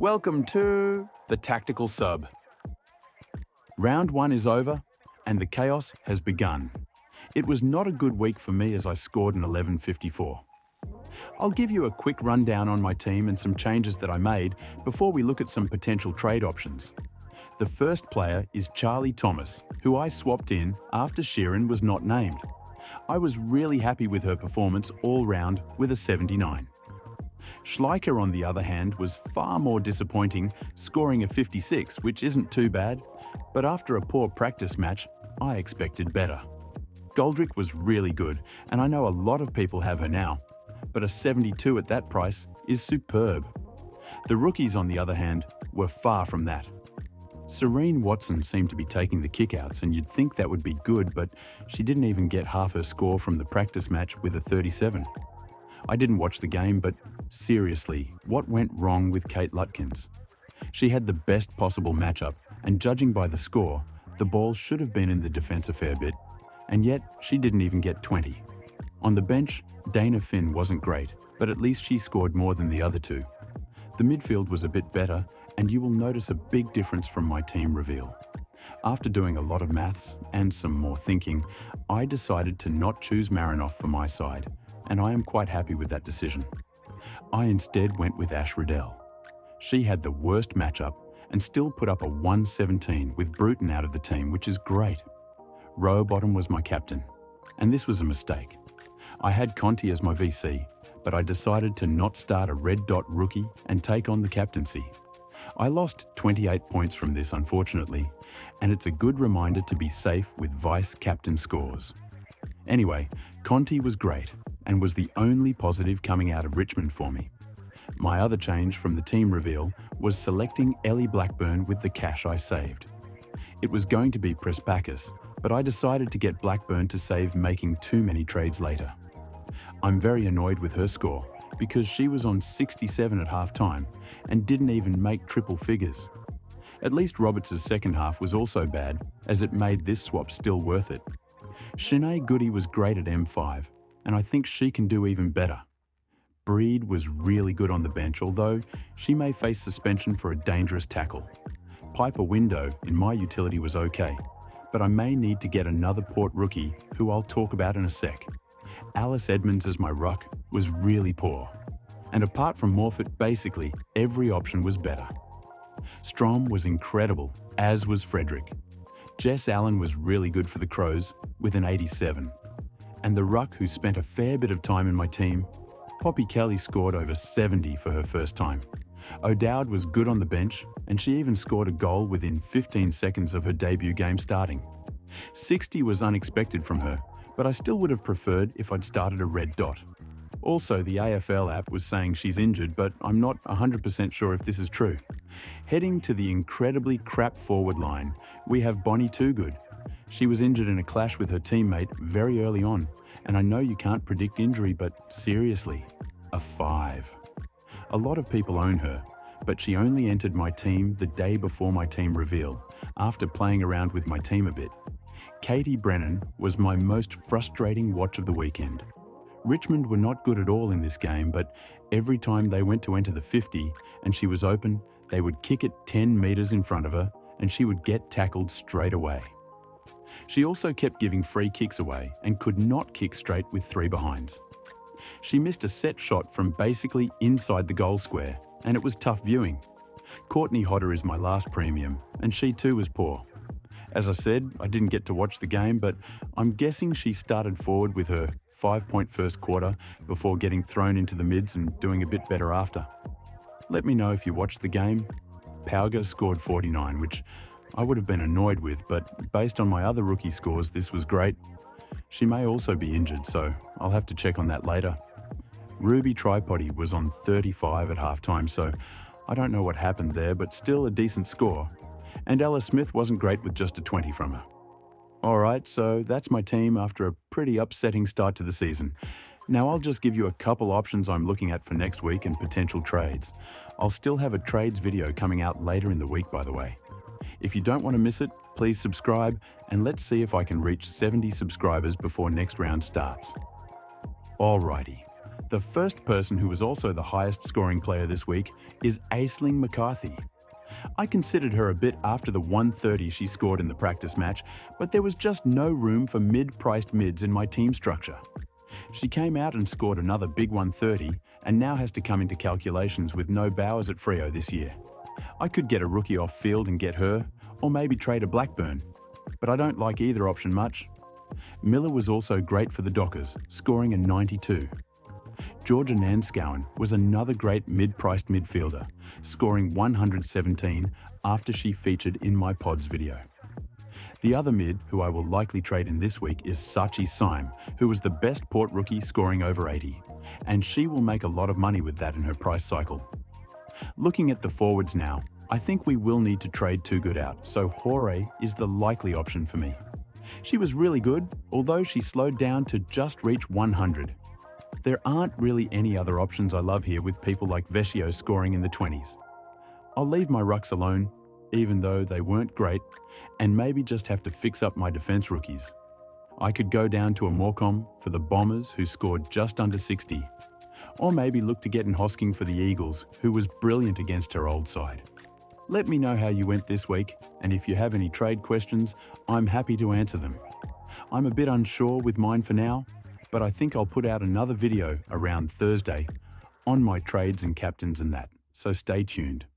Welcome to the Tactical Sub. Round 1 is over and the chaos has begun. It was not a good week for me as I scored an 11.54. I'll give you a quick rundown on my team and some changes that I made before we look at some potential trade options. The first player is Charlie Thomas, who I swapped in after Sheeran was not named. I was really happy with her performance all round with a 79. Schleicher, on the other hand, was far more disappointing, scoring a 56, which isn't too bad, but after a poor practice match, I expected better. Goldrick was really good, and I know a lot of people have her now, but a 72 at that price is superb. The rookies, on the other hand, were far from that. Serene Watson seemed to be taking the kickouts, and you'd think that would be good, but she didn't even get half her score from the practice match with a 37. I didn't watch the game, but seriously, what went wrong with Kate Lutkins? She had the best possible matchup, and judging by the score, the ball should have been in the defence a fair bit, and yet she didn't even get 20. On the bench, Dana Finn wasn't great, but at least she scored more than the other two. The midfield was a bit better, and you will notice a big difference from my team reveal. After doing a lot of maths and some more thinking, I decided to not choose Marinoff for my side, and I am quite happy with that decision. I instead went with Ash Riddell. She had the worst matchup and still put up a 117 with Bruton out of the team, which is great. Rowbottom was my captain, and this was a mistake. I had Conti as my VC, but I decided to not start a red dot rookie and take on the captaincy. I lost 28 points from this, unfortunately, and it's a good reminder to be safe with vice-captain scores. Anyway, Conti was great and was the only positive coming out of Richmond for me. My other change from the team reveal was selecting Ellie Blackburn with the cash I saved. It was going to be Prespakis, but I decided to get Blackburn to save making too many trades later. I'm very annoyed with her score because she was on 67 at half-time and didn't even make triple figures. At least Roberts' second half was also bad, as it made this swap still worth it. Shanae Goody was great at M5, and I think she can do even better. Breed was really good on the bench, although she may face suspension for a dangerous tackle. Piper Window in my utility was okay, but I may need to get another Port rookie who I'll talk about in a sec. Alice Edmonds as my ruck was really poor. And apart from Morfitt, basically every option was better. Strom was incredible, as was Frederick. Jess Allen was really good for the Crows with an 87. And the ruck who spent a fair bit of time in my team, Poppy Kelly scored over 70 for her first time. O'Dowd was good on the bench, and she even scored a goal within 15 seconds of her debut game starting. 60 was unexpected from her, but I still would have preferred if I'd started a red dot. Also, the AFL app was saying she's injured, but I'm not 100% sure if this is true. Heading to the incredibly crap forward line, we have Bonnie Toogood. She was injured in a clash with her teammate very early on, and I know you can't predict injury, but seriously, a 5. A lot of people own her, but she only entered my team the day before my team reveal, after playing around with my team a bit. Katie Brennan was my most frustrating watch of the weekend. Richmond were not good at all in this game, but every time they went to enter the 50 and she was open, they would kick it 10 metres in front of her and she would get tackled straight away. She also kept giving free kicks away and could not kick straight with 3 behinds. She missed a set shot from basically inside the goal square, and it was tough viewing. Courtney Hodder is my last premium, and she too was poor. As I said, I didn't get to watch the game, but I'm guessing she started forward with her 5-point first quarter before getting thrown into the mids and doing a bit better after. Let me know if you watched the game. Pauga scored 49, which I would have been annoyed with, but based on my other rookie scores, this was great. She may also be injured, so I'll have to check on that later. Ruby Tripodi was on 35 at halftime, so I don't know what happened there, but still a decent score. And Ella Smith wasn't great with just a 20 from her. Alright, so that's my team after a pretty upsetting start to the season. Now I'll just give you a couple options I'm looking at for next week and potential trades. I'll still have a trades video coming out later in the week, by the way. If you don't want to miss it, please subscribe, and let's see if I can reach 70 subscribers before next round starts. Alrighty, The first person who was also the highest scoring player this week is Aisling McCarthy. I considered her a bit after the 130 she scored in the practice match, but there was just no room for mid-priced mids in my team structure. She came out and scored another big 130 and now has to come into calculations with no Bowers at Freo this year. I could get a rookie off field and get her, or maybe trade a Blackburn, but I don't like either option much. Miller was also great for the Dockers, scoring a 92. Georgia Nanscowen was another great mid-priced midfielder, scoring 117 after she featured in my pods video. The other mid, who I will likely trade in this week, is Sachi Syme, who was the best Port rookie, scoring over 80, and she will make a lot of money with that in her price cycle. Looking at the forwards now, I think we will need to trade Too Good out, so Hore is the likely option for me. She was really good, although she slowed down to just reach 100. There aren't really any other options I love here, with people like Vecchio scoring in the 20s. I'll leave my rucks alone, even though they weren't great, and maybe just have to fix up my defence rookies. I could go down to a Morecambe for the Bombers, who scored just under 60, or maybe look to get in Hosking for the Eagles, who was brilliant against her old side. Let me know how you went this week, and if you have any trade questions, I'm happy to answer them. I'm a bit unsure with mine for now, but I think I'll put out another video around Thursday on my trades and captains and that, so stay tuned.